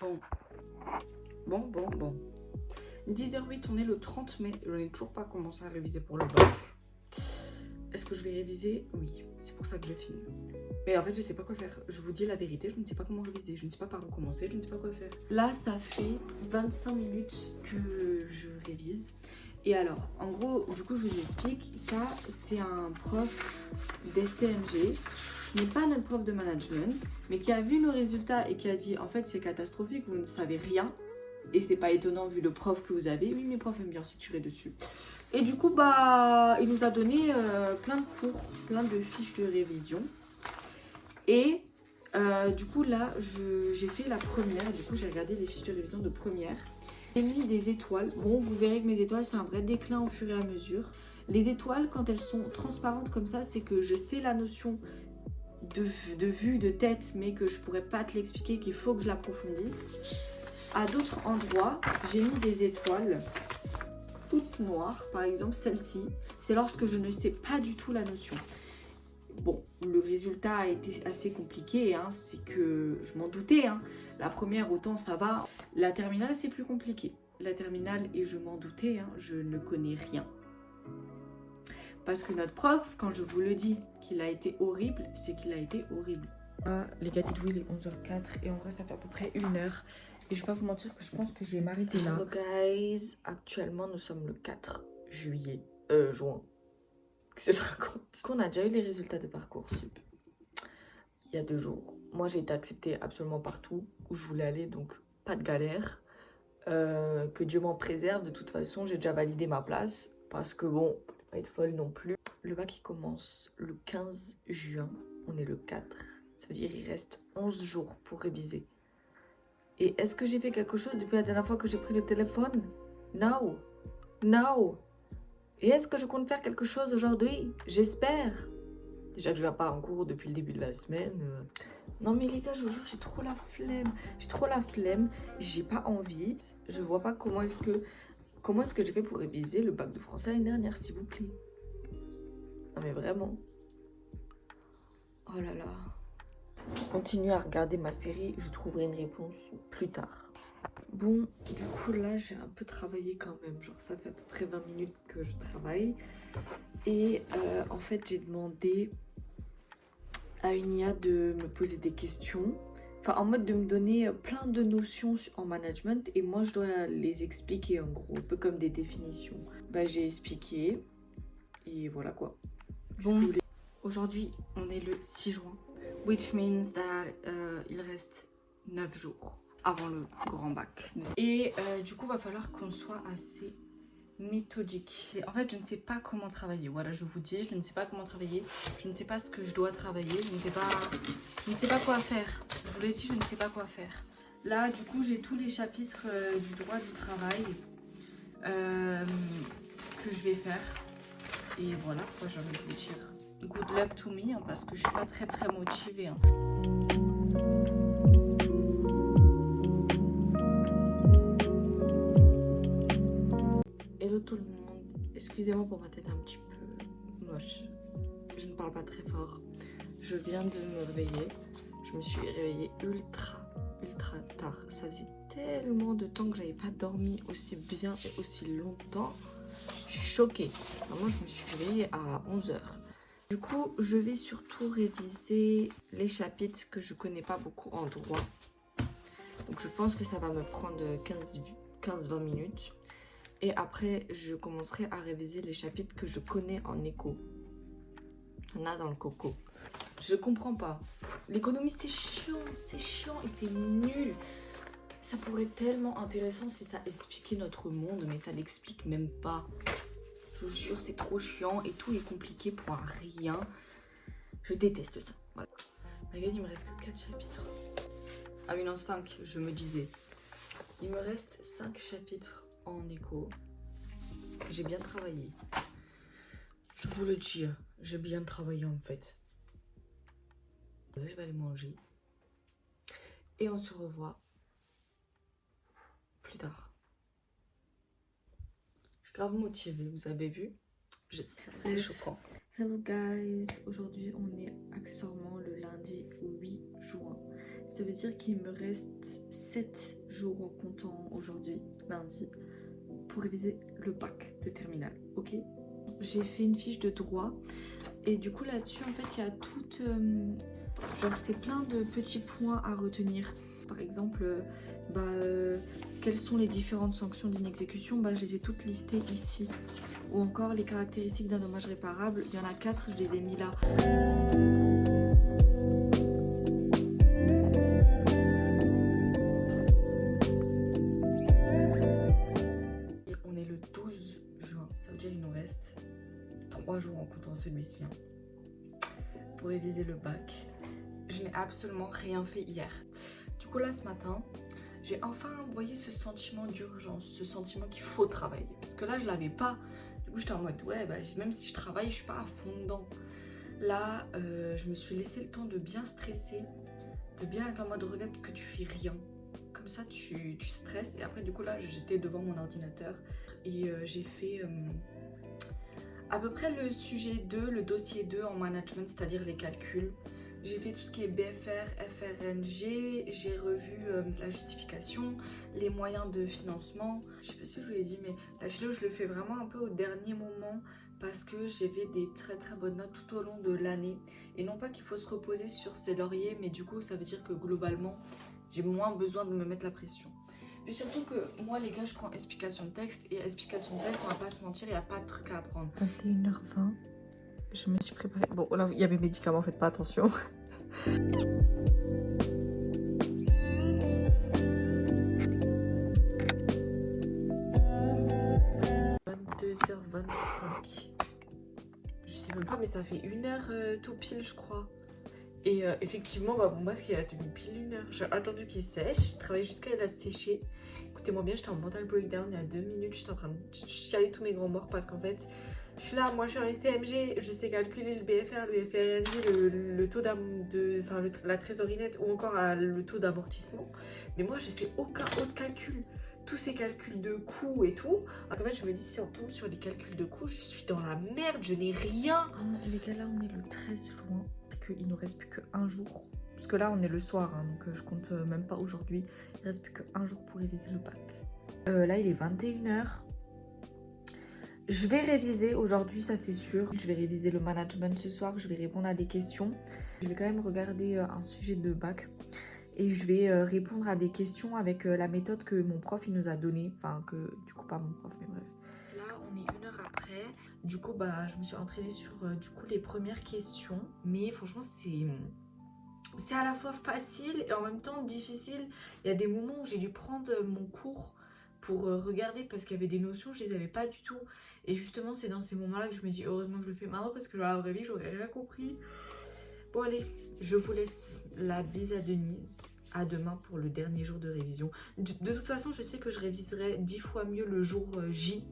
Bon. 10h08, on est le 30 mai. Je n'ai toujours pas commencé à réviser pour le bac. Est-ce que je vais réviser? Oui, c'est pour ça que je filme. Mais en fait, je sais pas quoi faire. Je vous dis la vérité, je ne sais pas comment réviser. Je ne sais pas par où commencer, je ne sais pas quoi faire. Là, ça fait 25 minutes que je révise. Et alors, en gros, du coup, je vous explique. Ça, c'est un prof d'STMG qui n'est pas notre prof de management, mais qui a vu nos résultats et qui a dit, en fait, c'est catastrophique, vous ne savez rien. Et c'est pas étonnant vu le prof que vous avez. Oui, mes profs aiment bien se tirer dessus. Et du coup, bah, il nous a donné plein de cours, plein de fiches de révision. Et du coup, là, j'ai fait la première. Du coup, j'ai regardé les fiches de révision de première. J'ai mis des étoiles. Bon, vous verrez que mes étoiles, c'est un vrai déclin au fur et à mesure. Les étoiles, quand elles sont transparentes comme ça, c'est que je sais la notion de vue, de tête, mais que je pourrais pas te l'expliquer, qu'il faut que je l'approfondisse. À d'autres endroits, j'ai mis des étoiles toutes noires. Par exemple, celle-ci, c'est lorsque je ne sais pas du tout la notion. Bon, le résultat a été assez compliqué, hein, c'est que je m'en doutais. Hein. La première, autant ça va. La terminale, c'est plus compliqué. La terminale, et je m'en doutais, hein, je ne connais rien. Parce que notre prof, quand je vous le dis qu'il a été horrible, c'est qu'il a été horrible. Ah, les gars, dites-vous, il est 11h04 et en vrai, ça fait à peu près 1 heure. Et je vais pas vous mentir que je pense que je vais m'arrêter là. Hello guys, actuellement nous sommes le 4 juin. Qu'est-ce que je raconte? On a déjà eu les résultats de Parcoursup il y a 2 jours. Moi j'ai été acceptée absolument partout où je voulais aller, donc pas de galère. Que Dieu m'en préserve, de toute façon j'ai déjà validé ma place. Parce que bon, pas être folle non plus. Le bac il commence le 15 juin, on est le 4. Ça veut dire qu'il reste 11 jours pour réviser. Et est-ce que j'ai fait quelque chose depuis la dernière fois que j'ai pris le téléphone? No. No. Et est-ce que je compte faire quelque chose aujourd'hui? J'espère. Déjà que je ne vais pas en cours depuis le début de la semaine. Non mais les gars, je vous jure, j'ai trop la flemme. J'ai trop la flemme. J'ai pas envie. Je vois pas comment est-ce que j'ai fait pour réviser le bac de français l'année dernière, s'il vous plaît. Non mais vraiment. Oh là là. Je continue à regarder ma série. Je trouverai une réponse plus tard. Bon, du coup là j'ai un peu travaillé quand même, genre ça fait à peu près 20 minutes que je travaille. Et en fait j'ai demandé à une IA de me poser des questions. Enfin en mode de me donner plein de notions en management et moi je dois les expliquer en gros, un peu comme des définitions. Bah j'ai expliqué et voilà quoi. Bon, aujourd'hui on est le 6 juin, which means that il reste 9 jours avant le grand bac. Et du coup, va falloir qu'on soit assez méthodique. En fait, je ne sais pas comment travailler. Voilà, je vous dis, je ne sais pas comment travailler. Je ne sais pas ce que je dois travailler. Je ne sais pas quoi faire. Je vous l'ai dit, je ne sais pas quoi faire. Là, du coup, j'ai tous les chapitres du droit du travail que je vais faire. Et voilà, quoi, j'ai envie de vous dire. Good luck to me, hein, parce que je suis pas très motivée. Hein. Hello tout le monde, excusez-moi pour ma tête un petit peu moche, je ne parle pas très fort, je viens de me réveiller, je me suis réveillée ultra tard, ça faisait tellement de temps que j'avais pas dormi aussi bien et aussi longtemps, je suis choquée, moi je me suis réveillée à 11h. Du coup, je vais surtout réviser les chapitres que je connais pas beaucoup en droit, donc je pense que ça va me prendre 15-20 minutes. Et après, je commencerai à réviser les chapitres que je connais en éco. On a dans le coco. Je comprends pas. L'économie, c'est chiant et c'est nul. Ça pourrait être tellement intéressant si ça expliquait notre monde, mais ça l'explique même pas. Je vous jure, c'est trop chiant et tout est compliqué pour un rien. Je déteste ça. Voilà. Regarde, il me reste que 4 chapitres. Ah oui, non, 5, je me disais. Il me reste 5 chapitres en éco. J'ai bien travaillé. Je vous le dis, j'ai bien travaillé en fait. Là, je vais aller manger. Et on se revoit plus tard. Je suis grave motivée, vous avez vu? C'est choquant. Hello guys, aujourd'hui on est accessoirement le lundi 8 juin. Ça veut dire qu'il me reste 7 jours en comptant aujourd'hui, lundi, pour réviser le bac de terminale, ok? J'ai fait une fiche de droit et du coup là-dessus en fait il y a toute... genre c'est plein de petits points à retenir. Par exemple, quelles sont les différentes sanctions d'inexécution, je les ai toutes listées ici. Ou encore les caractéristiques d'un dommage réparable, il y en a 4, je les ai mis là. Et on est le 12 juin, ça veut dire qu'il nous reste 3 jours en comptant celui-ci pour réviser le bac. Je n'ai absolument rien fait hier. Du coup là ce matin, j'ai enfin envoyé ce sentiment d'urgence, ce sentiment qu'il faut travailler. Parce que là je l'avais pas. Du coup j'étais en mode ouais même si je travaille je suis pas à fond dedans. Là je me suis laissé le temps de bien stresser, de bien être en mode regarde que tu fais rien. Comme ça tu stresses et après du coup là j'étais devant mon ordinateur et j'ai fait à peu près le sujet 2, le dossier 2 en management, c'est-à-dire les calculs. J'ai fait tout ce qui est BFR, FRNG, j'ai revu la justification, les moyens de financement. Je sais pas si je vous l'ai dit, mais la philo, je le fais vraiment un peu au dernier moment parce que j'avais des très très bonnes notes tout au long de l'année. Et non pas qu'il faut se reposer sur ses lauriers, mais du coup, ça veut dire que globalement, j'ai moins besoin de me mettre la pression. Et surtout que moi, les gars, je prends explication de texte. Et explication de texte, on va pas se mentir, il n'y a pas de truc à apprendre. 21h20. Je me suis préparée. Bon, là, il y a mes médicaments, faites pas attention. 22h25. Je sais même pas, mais ça fait 1 heure tout pile, je crois. Et effectivement, mon masque il a tenu pile 1 heure. J'ai attendu qu'il sèche, travaillé jusqu'à il a séché. Écoutez-moi bien, j'étais en mental breakdown il y a 2 minutes. J'étais en train de chialer tous mes grands morts parce qu'en fait, je suis là, moi je suis en STMG, je sais calculer le BFR, le FRNG, le taux la trésorerie nette ou encore le taux d'amortissement. Mais moi, je sais aucun autre calcul. Tous ces calculs de coûts et tout. En fait, je me dis, si on tombe sur les calculs de coûts, je suis dans la merde, je n'ai rien. Les gars, là, on est le 13 juin. Il nous reste plus qu'un jour. Parce que là, on est le soir, donc je compte même pas aujourd'hui. Il reste plus qu'un jour pour réviser le bac. Là, il est 21h. Je vais réviser aujourd'hui, ça c'est sûr. Je vais réviser le management ce soir. Je vais répondre à des questions. Je vais quand même regarder un sujet de bac. Et je vais répondre à des questions avec la méthode que mon prof il nous a donnée. Enfin, que du coup, pas mon prof, mais bref. Là, on est 1 heure après. Du coup, je me suis entraînée sur du coup, les premières questions. Mais franchement, c'est à la fois facile et en même temps difficile. Il y a des moments où j'ai dû prendre mon cours pour regarder parce qu'il y avait des notions, je les avais pas du tout. Et justement, c'est dans ces moments-là que je me dis heureusement que je le fais maintenant parce que dans la vraie vie, j'aurais rien compris. Bon allez, je vous laisse. La bise à Denise. À demain pour le dernier jour de révision. De toute façon, je sais que je réviserai 10 fois mieux le jour J.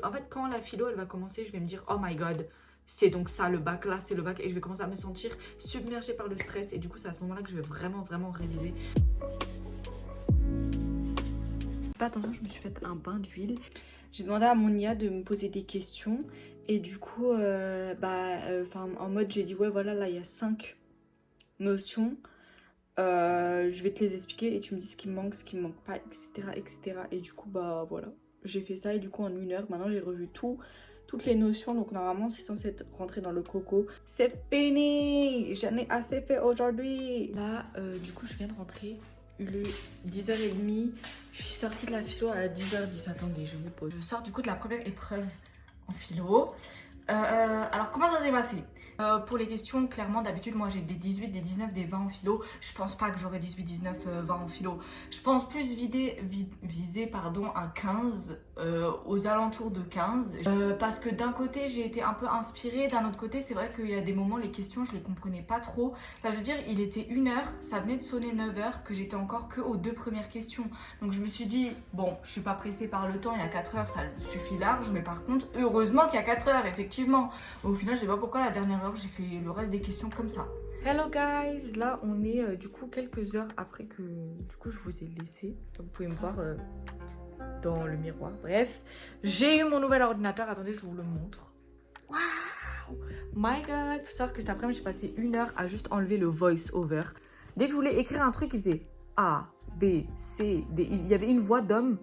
En fait, quand la philo elle va commencer, je vais me dire oh my god, c'est donc ça le bac, là c'est le bac, et je vais commencer à me sentir submergée par le stress. Et du coup, c'est à ce moment-là que je vais vraiment réviser. Attention, je me suis fait un bain d'huile. J'ai demandé à mon IA de me poser des questions. Et du coup, en mode, j'ai dit ouais, voilà, là il y a 5 notions. Je vais te les expliquer et tu me dis ce qui me manque pas, etc. etc. Et du coup, voilà. J'ai fait ça et du coup, en 1 heure, maintenant j'ai revu toutes les notions. Donc, normalement, c'est censé être rentré dans le coco. C'est fini! J'en ai assez fait aujourd'hui. Là, du coup, je viens de rentrer. Il est 10h30. Je suis sortie de la philo à 10h10. Attendez, je vous pose. Je sors du coup de la première épreuve en philo. Alors, comment ça s'est passé? Pour les questions, clairement, d'habitude, moi j'ai des 18, des 19, des 20 en philo. Je pense pas que j'aurai 18, 19, 20 en philo. Je pense plus viser un 15, aux alentours de 15. Parce que d'un côté, j'ai été un peu inspirée. D'un autre côté, c'est vrai qu'il y a des moments, les questions, je les comprenais pas trop. Enfin, je veux dire, il était 1 heure, ça venait de sonner 9 heures, que j'étais encore que aux 2 premières questions. Donc, je me suis dit, bon, je suis pas pressée par le temps, il y a 4 heures, ça suffit large. Mais par contre, heureusement qu'il y a 4 heures, effectivement. Au final, je sais pas pourquoi la dernière heure, j'ai fait le reste des questions comme ça. Hello guys, là on est du coup quelques heures après que du coup je vous ai laissé. Vous pouvez me voir dans le miroir. Bref, j'ai eu mon nouvel ordinateur. Attendez, je vous le montre. Waouh, my god. Faut savoir que cet après-midi j'ai passé 1 heure à juste enlever le voice over. Dès que je voulais écrire un truc, il faisait A, B, C, D. Il y avait une voix d'homme.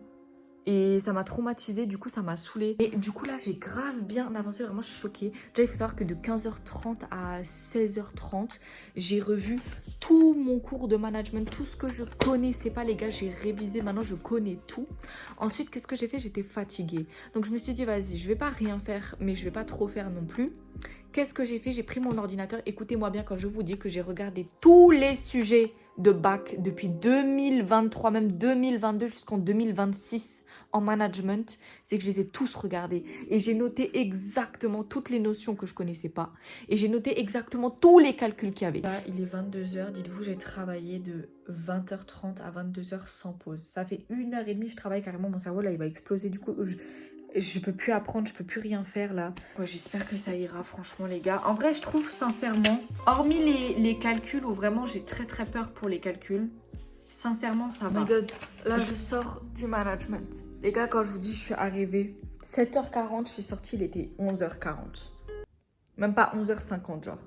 Et ça m'a traumatisée, du coup ça m'a saoulée. Et du coup là j'ai grave bien avancé, vraiment je suis choquée. Déjà il faut savoir que de 15h30 à 16h30, j'ai revu tout mon cours de management, tout ce que je connaissais pas les gars, j'ai révisé, maintenant je connais tout. Ensuite qu'est-ce que j'ai fait? J'étais fatiguée. Donc je me suis dit vas-y, je vais pas rien faire, mais je vais pas trop faire non plus. Qu'est-ce que j'ai fait? J'ai pris mon ordinateur, écoutez-moi bien quand je vous dis que j'ai regardé tous les sujets de bac depuis 2023, même 2022 jusqu'en 2026 en management, c'est que je les ai tous regardés et j'ai noté exactement toutes les notions que je connaissais pas et j'ai noté exactement tous les calculs qu'il y avait. Là, il est 22h, dites-vous, j'ai travaillé de 20h30 à 22h sans pause. Ça fait 1h30, je travaille carrément, mon cerveau là il va exploser du coup. Je peux plus apprendre, je peux plus rien faire là. Ouais, j'espère que ça ira franchement les gars. En vrai je trouve sincèrement, hormis les calculs où vraiment j'ai très très peur pour les calculs, sincèrement ça va. Oh my god, là je sors du management. Les gars, quand je vous dis je suis arrivée 7h40, je suis sortie, il était 11h40. Même pas 11h50 genre.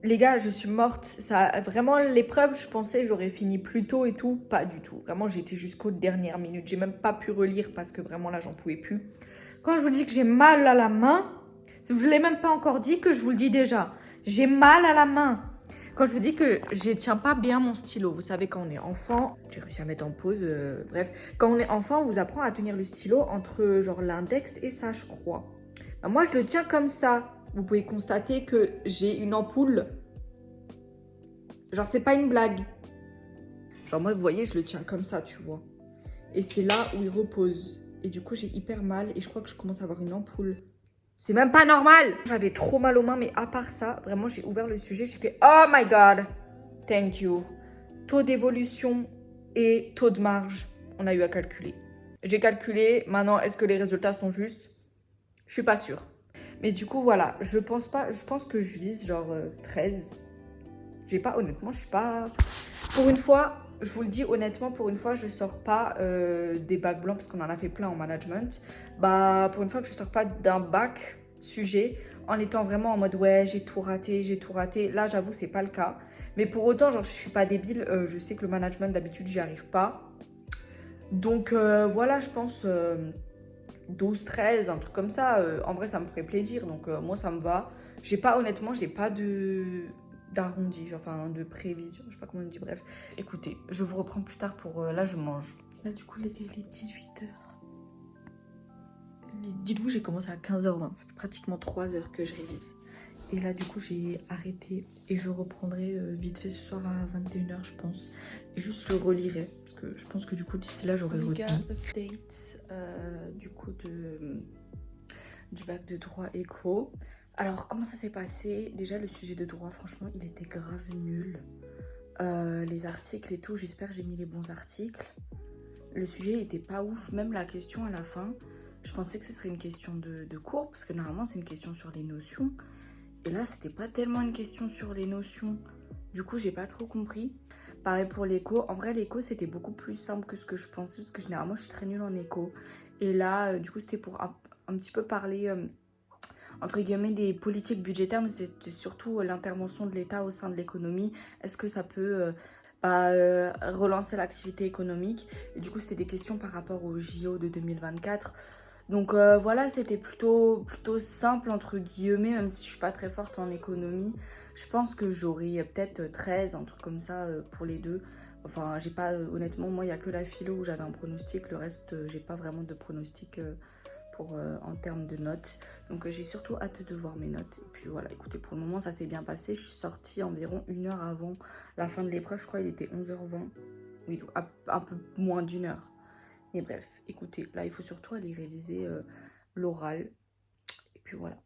Les gars, je suis morte. Ça, vraiment, l'épreuve, je pensais j'aurais fini plus tôt et tout. Pas du tout. Vraiment, j'ai été jusqu'aux dernières minutes. J'ai même pas pu relire parce que vraiment là, j'en pouvais plus. Quand je vous dis que j'ai mal à la main, je ne l'ai même pas encore dit, que je vous le dis déjà. J'ai mal à la main. Quand je vous dis que je tiens pas bien mon stylo, vous savez quand on est enfant, j'ai réussi à mettre en pause, bref. Quand on est enfant, on vous apprend à tenir le stylo entre genre l'index et ça, je crois. Ben, moi, je le tiens comme ça. Vous pouvez constater que j'ai une ampoule. Genre, c'est pas une blague. Genre, moi, vous voyez, je le tiens comme ça, tu vois. Et c'est là où il repose. Et du coup, j'ai hyper mal et je crois que je commence à avoir une ampoule. C'est même pas normal. J'avais trop mal aux mains, mais à part ça, vraiment, j'ai ouvert le sujet. J'ai fait, oh my god, thank you. Taux d'évolution et taux de marge, on a eu à calculer. J'ai calculé. Maintenant, est-ce que les résultats sont justes? Je suis pas sûre. Mais du coup, voilà, je pense que je vise genre 13. J'ai pas, honnêtement, je suis pas... Pour une fois, je vous le dis honnêtement, pour une fois, je sors pas des bacs blancs parce qu'on en a fait plein en management. Bah, pour une fois que je sors pas d'un bac sujet en étant vraiment en mode ouais, j'ai tout raté, j'ai tout raté. Là, j'avoue, c'est pas le cas. Mais pour autant, genre, je suis pas débile. Je sais que le management, d'habitude, j'y arrive pas. Donc, voilà, je pense 12, 13, un truc comme ça. En vrai, ça me ferait plaisir. Donc, moi, ça me va. J'ai pas, honnêtement, j'ai pas d'arrondi, genre, enfin de prévision, je sais pas comment on dit, bref. Écoutez, je vous reprends plus tard pour... là, je mange. Là, du coup, il était les 18h. Dites-vous, j'ai commencé à 15h20. Ça fait pratiquement 3 heures que je révise. Et là, du coup, j'ai arrêté. Et je reprendrai vite fait ce soir à 21h, je pense. Et juste, je relirai. Parce que je pense que du coup, d'ici là, j'aurai retenu. Update du coup du bac de droit éco. Alors, comment ça s'est passé? Déjà, le sujet de droit, franchement, il était grave nul. Les articles et tout, j'espère que j'ai mis les bons articles. Le sujet n'était pas ouf, même la question à la fin. Je pensais que ce serait une question de cours, parce que normalement, c'est une question sur les notions. Et là, c'était pas tellement une question sur les notions. Du coup, j'ai pas trop compris. Pareil pour l'éco. En vrai, l'éco, c'était beaucoup plus simple que ce que je pensais, parce que généralement, je suis très nulle en éco. Et là, du coup, c'était pour un petit peu parler... entre guillemets des politiques budgétaires, mais c'est surtout l'intervention de l'État au sein de l'économie. Est-ce que ça peut relancer l'activité économique? Et du coup, c'était des questions par rapport au JO de 2024. Donc voilà, c'était plutôt simple entre guillemets, même si je suis pas très forte en économie. Je pense que j'aurai peut-être 13, un truc comme ça pour les deux. Enfin, j'ai pas, honnêtement, moi, il n'y a que la philo où j'avais un pronostic. Le reste, j'ai pas vraiment de pronostic en termes de notes. Donc j'ai surtout hâte de voir mes notes. Et puis voilà, écoutez, pour le moment ça s'est bien passé. Je suis sortie environ 1 heure avant la fin de l'épreuve. Je crois qu'il était 11h20. Oui, un peu moins d'1 heure. Mais bref, écoutez, là il faut surtout aller réviser l'oral. Et puis voilà.